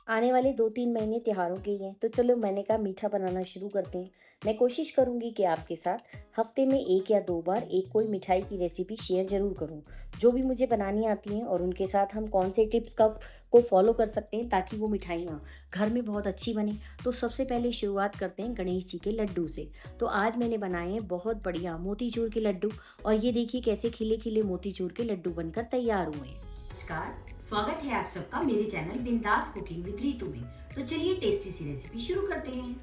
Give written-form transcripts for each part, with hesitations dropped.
आने वाले 2-3 महीने त्योहारों के ही हैं, तो चलो मैंने कहा मीठा बनाना शुरू करते हैं। मैं कोशिश करूँगी कि आपके साथ हफ्ते में 1 या 2 बार एक कोई मिठाई की रेसिपी शेयर ज़रूर करूँ, जो भी मुझे बनानी आती हैं और उनके साथ हम कौन से टिप्स का को फ़ॉलो कर सकते हैं ताकि वो मिठाइयाँ घर में बहुत अच्छी बनें। तो सबसे पहले शुरुआत करते हैं गणेश जी के लड्डू से। तो आज मैंने बनाए हैं बहुत बढ़िया मोतीचूर के लड्डू और ये देखिए कैसे खिले-खिले मोतीचूर के लड्डू बनकर तैयार हुए हैं। नमस्कार, स्वागत है आप सबका मेरे चैनल बिंदास कुकिंग विद रीतू में। तो चलिए टेस्टी सी रेसिपी शुरू करते हैं।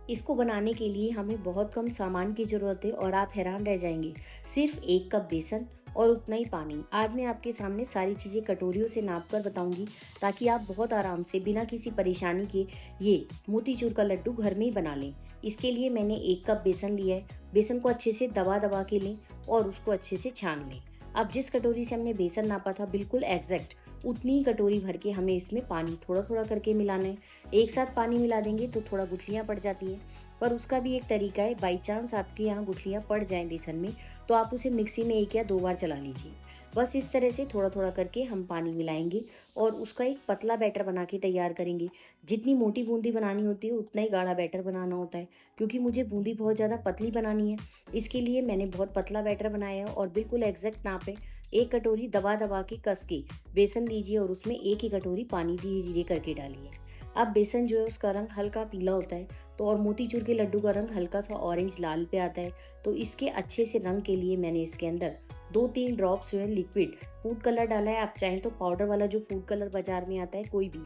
इसको बनाने के लिए हमें बहुत कम सामान की ज़रूरत है और आप हैरान रह जाएंगे। सिर्फ 1 कप बेसन और उतना ही पानी। आज मैं आपके सामने सारी चीज़ें कटोरियों से नाप कर बताऊंगी ताकि आप बहुत आराम से बिना किसी परेशानी के ये मोतीचूर का लड्डू घर में ही बना लें। इसके लिए मैंने 1 कप बेसन लिया है। बेसन को अच्छे से दबा दबा के लें और उसको अच्छे से छान लें। अब जिस कटोरी से हमने बेसन नापा था बिल्कुल एग्जैक्ट उतनी ही कटोरी भर के हमें इसमें पानी थोड़ा थोड़ा करके मिलाना है। एक साथ पानी मिला देंगे तो थोड़ा गुठलियाँ पड़ जाती हैं, पर उसका भी एक तरीका है। बाई चांस आपके यहाँ गुठलियाँ पड़ जाएं बेसन में तो आप उसे मिक्सी में 1 या 2 बार चला लीजिए। बस इस तरह से थोड़ा थोड़ा करके हम पानी मिलाएंगे और उसका एक पतला बैटर बना के तैयार करेंगे। जितनी मोटी बूंदी बनानी होती है उतना ही गाढ़ा बैटर बनाना होता है, क्योंकि मुझे बूंदी बहुत ज़्यादा पतली बनानी है। इसके लिए मैंने बहुत पतला बैटर बनाया है और बिल्कुल एग्जैक्ट नाप है। 1 कटोरी दबा दबा के कस के बेसन लीजिए और उसमें 1 ही कटोरी पानी धीरे धीरे करके डालिए। अब बेसन जो है उसका रंग हल्का पीला होता है, तो और मोतीचूर के लड्डू का रंग हल्का सा ऑरेंज लाल पे आता है। तो इसके अच्छे से रंग के लिए मैंने इसके अंदर 2-3 ड्रॉप्स जो है लिक्विड फूड कलर डाला है। आप चाहें तो पाउडर वाला जो फूड कलर बाजार में आता है कोई भी,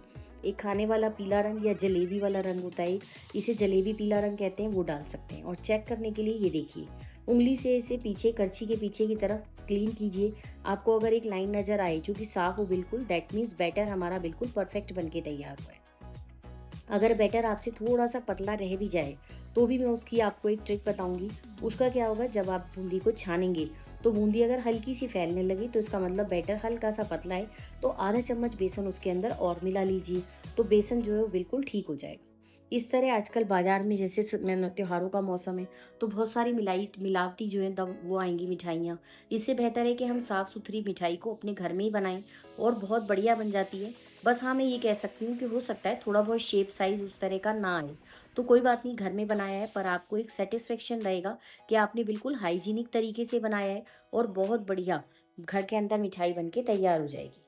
एक खाने वाला पीला रंग या जलेबी वाला रंग होता है, इसे जलेबी पीला रंग कहते हैं, वो डाल सकते हैं। और चेक करने के लिए ये देखिए उंगली से इसे पीछे करछी के पीछे की तरफ क्लीन कीजिए। आपको अगर एक लाइन नजर आए जो कि साफ हो बिल्कुल, दैट मीन्स बैटर हमारा बिल्कुल परफेक्ट बनके तैयार हुआ है। अगर बैटर आपसे थोड़ा सा पतला रह भी जाए तो भी मैं उसकी आपको एक ट्रिक बताऊंगी। उसका क्या होगा, जब आप बूंदी को छानेंगे तो बूंदी अगर हल्की सी फैलने लगी तो इसका मतलब बैटर हल्का सा पतला है। तो आधा चम्मच बेसन उसके अंदर और मिला लीजिए, तो बेसन जो है वो बिल्कुल ठीक हो जाएगा। इस तरह आजकल बाजार में जैसे त्योहारों का मौसम है तो बहुत सारी मिलावटी जो है दब वो आएंगी मिठाइयाँ। इससे बेहतर है कि हम साफ़ सुथरी मिठाई को अपने घर में ही बनाएं और बहुत बढ़िया बन जाती है। बस हाँ, मैं ये कह सकती हूँ कि हो सकता है थोड़ा बहुत शेप साइज़ उस तरह का ना आए, तो कोई बात नहीं, घर में बनाया है पर आपको एक सेटिस्फेक्शन रहेगा कि आपने बिल्कुल हाइजीनिक तरीके से बनाया है और बहुत बढ़िया घर के अंदर मिठाई बन के तैयार हो जाएगी।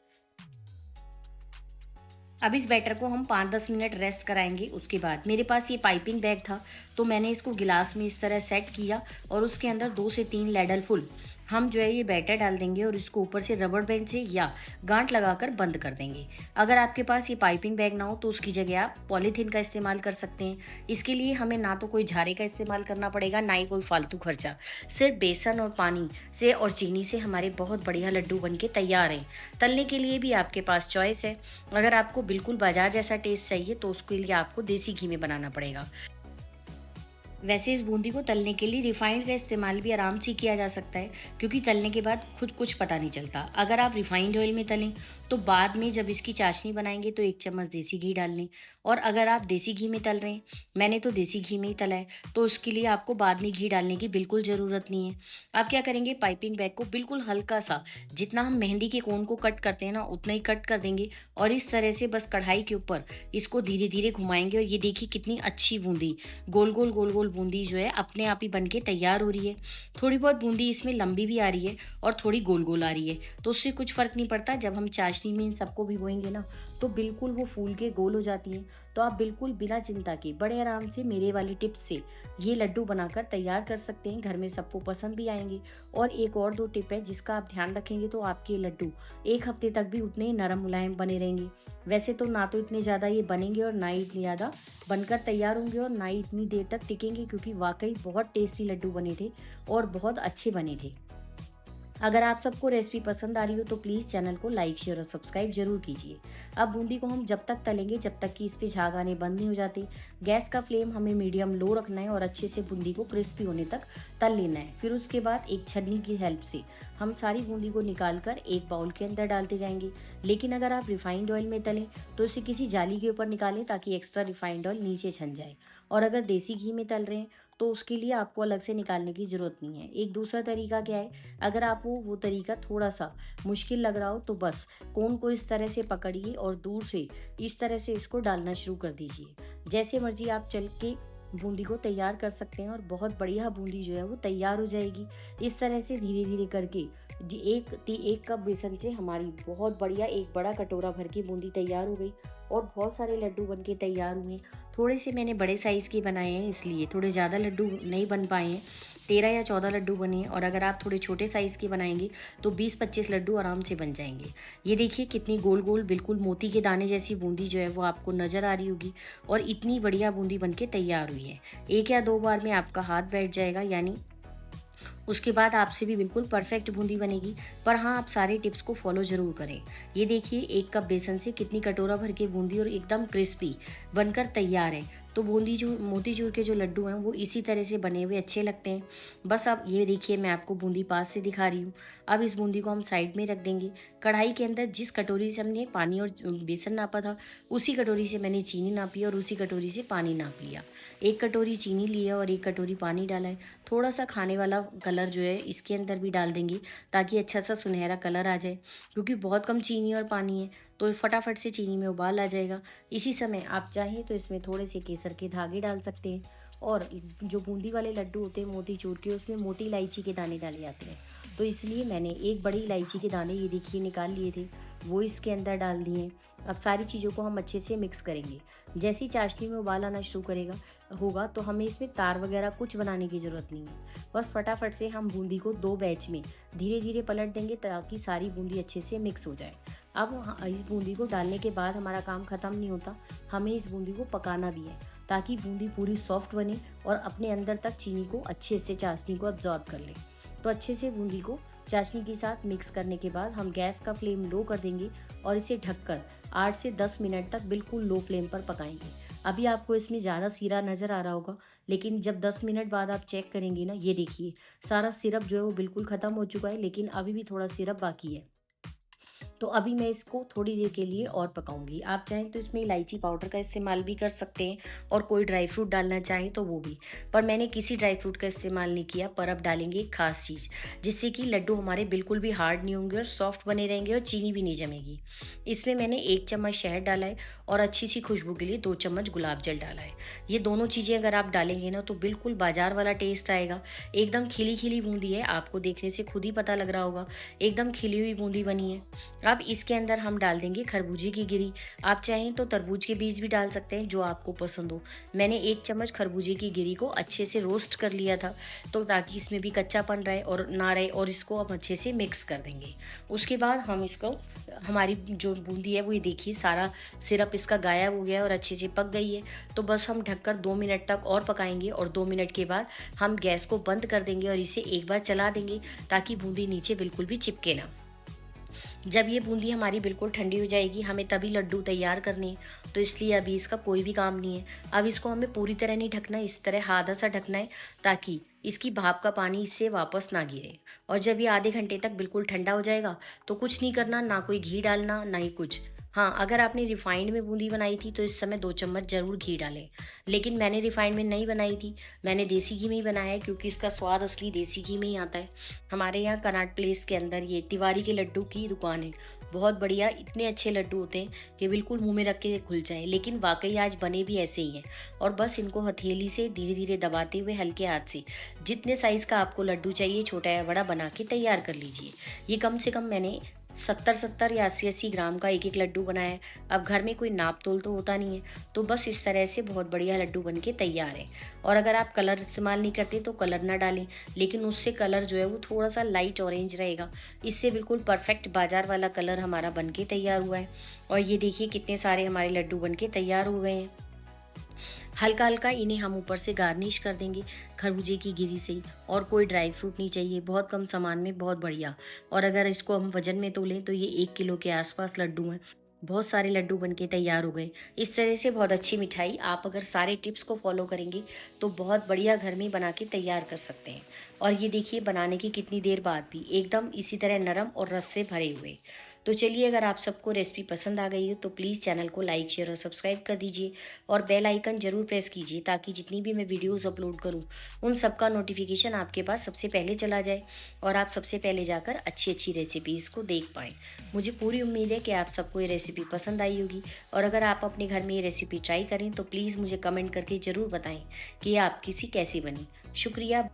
अब इस बैटर को हम 5-10 मिनट रेस्ट कराएंगे। उसके बाद मेरे पास ये पाइपिंग बैग था, तो मैंने इसको गिलास में इस तरह सेट किया और उसके अंदर 2 से 3 लैडल फुल हम जो है ये बैटर डाल देंगे और इसको ऊपर से रबड़ बैंड से या गांठ लगाकर बंद कर देंगे। अगर आपके पास ये पाइपिंग बैग ना हो तो उसकी जगह आप पॉलीथीन का इस्तेमाल कर सकते हैं। इसके लिए हमें ना तो कोई झारे का इस्तेमाल करना पड़ेगा, ना ही कोई फालतू खर्चा। सिर्फ बेसन और पानी से और चीनी से हमारे बहुत बढ़िया लड्डू बन के तैयार हैं। तलने के लिए भी आपके पास चॉइस है। अगर आपको बिल्कुल बाजार जैसा टेस्ट चाहिए तो उसके लिए आपको देसी घी में बनाना पड़ेगा। वैसे इस बूंदी को तलने के लिए रिफाइंड का इस्तेमाल भी आराम से किया जा सकता है, क्योंकि तलने के बाद खुद कुछ पता नहीं चलता। अगर आप रिफाइंड ऑयल में तलें तो बाद में जब इसकी चाशनी बनाएंगे तो 1 चम्मच देसी घी डाल लें। और अगर आप देसी घी में तल रहे हैं, मैंने तो देसी घी में ही तला है, तो उसके लिए आपको बाद में घी डालने की बिल्कुल ज़रूरत नहीं है। आप क्या करेंगे, पाइपिंग बैग को बिल्कुल हल्का सा, जितना हम मेहंदी के कोन को कट करते हैं ना उतना ही कट कर देंगे और इस तरह से बस कढ़ाई के ऊपर इसको धीरे धीरे घुमाएंगे। और ये देखिए कितनी अच्छी बूंदी, गोल गोल बूंदी जो है अपने आप ही बन के तैयार हो रही है। थोड़ी बहुत बूंदी इसमें लंबी भी आ रही है और थोड़ी गोल गोल आ रही है, तो उससे कुछ फ़र्क नहीं पड़ता। जब हम चाशनी में इन सबको भिगोएंगे ना तो बिल्कुल वो फूल के गोल हो जाती हैं। तो आप बिल्कुल बिना चिंता के बड़े आराम से मेरे वाली टिप्स से ये लड्डू बनाकर तैयार कर सकते हैं। घर में सबको पसंद भी आएंगे। और एक और 2 टिप है जिसका आप ध्यान रखेंगे तो आपके लड्डू 1 हफ्ते तक भी उतने ही नरम मुलायम बने रहेंगे। वैसे तो ना तो इतने ज़्यादा ये बनेंगे और ना ही इतनी ज़्यादा बनकर तैयार होंगे और ना ही इतनी देर तक टिकेंगे, क्योंकि वाकई बहुत टेस्टी लड्डू बने थे और बहुत अच्छे बने थे। अगर आप सबको रेसिपी पसंद आ रही हो तो प्लीज़ चैनल को लाइक शेयर और सब्सक्राइब जरूर कीजिए। अब बूंदी को हम जब तक तलेंगे जब तक कि इस पे झाग आने बंद नहीं हो जाते। गैस का फ्लेम हमें मीडियम लो रखना है और अच्छे से बूंदी को क्रिस्पी होने तक तल लेना है। फिर उसके बाद एक छन्नी की हेल्प से हम सारी बूंदी को निकाल कर एक बाउल के अंदर डालते जाएंगे। लेकिन अगर आप रिफाइंड ऑयल में तलें तो इसे किसी जाली के ऊपर निकालें ताकि एक्स्ट्रा रिफाइंड ऑयल नीचे छन जाए। और अगर देसी घी में तल रहे हैं तो उसके लिए आपको अलग से निकालने की ज़रूरत नहीं है। एक दूसरा तरीका क्या है, अगर आपको वो तरीका थोड़ा-सा मुश्किल लग रहा हो तो बस कोन को इस तरह से पकड़िए और दूर से इस तरह से इसको डालना शुरू कर दीजिए। जैसे मर्ज़ी आप चल के बूंदी को तैयार कर सकते हैं और बहुत बढ़िया बूंदी जो है वो तैयार हो जाएगी। इस तरह से धीरे-धीरे करके जी 1 कप बेसन से हमारी बहुत बढ़िया एक बड़ा कटोरा भर के बूंदी तैयार हो गई और बहुत सारे लड्डू बन के तैयार हुए। थोड़े से मैंने बड़े साइज़ के बनाए हैं, इसलिए थोड़े ज़्यादा लड्डू नहीं बन पाए हैं। 13 या 14 लड्डू बने हैं और अगर आप थोड़े छोटे साइज़ के बनाएंगे तो 20-25 लड्डू आराम से बन जाएंगे। ये देखिए कितनी गोल गोल बिल्कुल मोती के दाने जैसी बूंदी जो है वो आपको नज़र आ रही होगी और इतनी बढ़िया बूंदी बन के तैयार हुई है। 1 या 2 बार में आपका हाथ बैठ जाएगा, यानी उसके बाद आपसे भी बिल्कुल परफेक्ट बूंदी बनेगी। पर हाँ, आप सारे टिप्स को फॉलो ज़रूर करें। ये देखिए 1 कप बेसन से कितनी कटोरा भर के बूंदी और एकदम क्रिस्पी बनकर तैयार है। तो बूंदी जो मोतीचूर के जो लड्डू हैं वो इसी तरह से बने हुए अच्छे लगते हैं। बस अब ये देखिए मैं आपको बूंदी पास से दिखा रही हूँ। अब इस बूंदी को हम साइड में रख देंगे। कढ़ाई के अंदर जिस कटोरी से हमने पानी और बेसन नापा था, उसी कटोरी से मैंने चीनी नापी और उसी कटोरी से पानी नाप लिया। 1 कटोरी चीनी लिया और 1 कटोरी पानी डाला है। थोड़ा सा खाने वाला कलर जो है इसके अंदर भी डाल देंगे ताकि अच्छा सा सुनहरा कलर आ जाए, क्योंकि बहुत कम चीनी और पानी है तो फटाफट से चीनी में उबाल आ जाएगा। इसी समय आप चाहें तो इसमें थोड़े से केसर के धागे डाल सकते हैं और जो बूंदी वाले लड्डू होते हैं मोतीचूर के, उसमें मोटी इलायची के दाने डाले जाते हैं, तो इसलिए मैंने एक बड़ी इलायची के दाने ये देखिए निकाल लिए थे, वो इसके अंदर डाल दिए। अब सारी चीज़ों को हम अच्छे से मिक्स करेंगे। जैसे ही चाशनी में उबाल आना शुरू करेगा होगा तो हमें इसमें तार वगैरह कुछ बनाने की ज़रूरत नहीं है। बस फटाफट से हम बूंदी को 2 बैच में धीरे धीरे पलट देंगे ताकि सारी बूंदी अच्छे से मिक्स हो जाए। अब इस बूंदी को डालने के बाद हमारा काम ख़त्म नहीं होता, हमें इस बूंदी को पकाना भी है ताकि बूंदी पूरी सॉफ्ट बने और अपने अंदर तक चीनी को अच्छे से चाशनी को अब्जॉर्ब कर ले। तो अच्छे से बूंदी को चाशनी के साथ मिक्स करने के बाद हम गैस का फ्लेम लो कर देंगे और इसे ढककर 8 से 10 मिनट तक बिल्कुल लो फ्लेम पर पकाएंगे। अभी आपको इसमें ज़्यादा सीरा नज़र आ रहा होगा, लेकिन जब 10 मिनट बाद आप चेक करेंगे ना, ये देखिए सारा सिरप जो है वो बिल्कुल ख़त्म हो चुका है, लेकिन अभी भी थोड़ा सिरप बाकी है। तो अभी मैं इसको थोड़ी देर के लिए और पकाऊंगी। आप चाहें तो इसमें इलायची पाउडर का इस्तेमाल भी कर सकते हैं और कोई ड्राई फ्रूट डालना चाहें तो वो भी, पर मैंने किसी ड्राई फ्रूट का इस्तेमाल नहीं किया। पर अब डालेंगे एक खास चीज़ जिससे कि लड्डू हमारे बिल्कुल भी हार्ड नहीं होंगे और सॉफ्ट बने रहेंगे और चीनी भी नहीं जमेगी। इसमें मैंने 1 चम्मच शहद डाला है और अच्छी सी खुशबू के लिए 2 चम्मच गुलाब जल डाला है। ये दोनों चीज़ें अगर आप डालेंगे ना तो बिल्कुल बाजार वाला टेस्ट आएगा। एकदम खिली खिली बूंदी है, आपको देखने से खुद ही पता लग रहा होगा एकदम खिली हुई बूंदी बनी है। अब इसके अंदर हम डाल देंगे खरबूजे की गिरी। आप चाहें तो तरबूज के बीज भी डाल सकते हैं, जो आपको पसंद हो। मैंने 1 चम्मच खरबूजे की गिरी को अच्छे से रोस्ट कर लिया था, तो ताकि इसमें भी कच्चापन रहे और ना रहे, और इसको हम अच्छे से मिक्स कर देंगे। उसके बाद हम इसको, हमारी जो बूंदी है वो ये देखिए सारा सिरप इसका गायब हो गया है और अच्छे से पक गई है। तो बस हम ढककर 2 मिनट तक और पकाएंगे और 2 मिनट के बाद हम गैस को बंद कर देंगे और इसे एक बार चला देंगे ताकि बूंदी नीचे बिल्कुल भी चिपके ना। जब ये बूंदी हमारी बिल्कुल ठंडी हो जाएगी, हमें तभी लड्डू तैयार करने हैं, तो इसलिए अभी इसका कोई भी काम नहीं है। अब इसको हमें पूरी तरह नहीं ढकना है, इस तरह आधा सा ढकना है ताकि इसकी भाप का पानी इससे वापस ना गिरे। और जब ये आधे घंटे तक बिल्कुल ठंडा हो जाएगा तो कुछ नहीं करना, ना कोई घी डालना ना ही कुछ। हाँ, अगर आपने रिफाइंड में बूंदी बनाई थी तो इस समय 2 चम्मच ज़रूर घी डालें, लेकिन मैंने रिफाइंड में नहीं बनाई थी, मैंने देसी घी में ही बनाया है, क्योंकि इसका स्वाद असली देसी घी में ही आता है। हमारे यहाँ कनॉट प्लेस के अंदर ये तिवारी के लड्डू की दुकान है, बहुत बढ़िया, इतने अच्छे लड्डू होते हैं कि बिल्कुल मुंह में रख के खुल जाए, लेकिन वाकई आज बने भी ऐसे ही हैं। और बस इनको हथेली से धीरे धीरे दबाते हुए हल्के हाथ से जितने साइज़ का आपको लड्डू चाहिए, छोटा या बड़ा, बना के तैयार कर लीजिए। ये कम से कम मैंने 70-70 या 80-80 ग्राम का एक एक लड्डू बनाया है। अब घर में कोई नाप तोल तो होता नहीं है, तो बस इस तरह से बहुत बढ़िया लड्डू बन के तैयार है। और अगर आप कलर इस्तेमाल नहीं करते तो कलर ना डालें, लेकिन उससे कलर जो है वो थोड़ा सा लाइट ऑरेंज रहेगा। इससे बिल्कुल परफेक्ट बाजार वाला कलर हमारा बन के तैयार हुआ है। और ये देखिए कितने सारे हमारे लड्डू बन के तैयार हो गए हैं। हल्का हल्का इन्हें हम ऊपर से गार्निश कर देंगे खरबूजे की गिरी से ही, और कोई ड्राई फ्रूट नहीं चाहिए, बहुत कम सामान में बहुत बढ़िया। और अगर इसको हम वजन में तोलें तो ये 1 किलो के आसपास लड्डू हैं। बहुत सारे लड्डू बन के तैयार हो गए। इस तरह से बहुत अच्छी मिठाई आप अगर सारे टिप्स को फॉलो करेंगे तो बहुत बढ़िया घर में बना के तैयार कर सकते हैं। और ये देखिए बनाने की कितनी देर बाद भी एकदम इसी तरह नरम और रस से भरे हुए। तो चलिए, अगर आप सबको रेसिपी पसंद आ गई हो तो प्लीज़ चैनल को लाइक शेयर और सब्सक्राइब कर दीजिए और बेल आइकन ज़रूर प्रेस कीजिए ताकि जितनी भी मैं वीडियोस अपलोड करूं उन सब का नोटिफिकेशन आपके पास सबसे पहले चला जाए और आप सबसे पहले जाकर अच्छी अच्छी रेसिपीज़ को देख पाएँ। मुझे पूरी उम्मीद है कि आप सबको ये रेसिपी पसंद आई होगी और अगर आप अपने घर में ये रेसिपी ट्राई करें तो प्लीज़ मुझे कमेंट करके ज़रूर बताएँ कि ये आपकी सी कैसी बनी। शुक्रिया।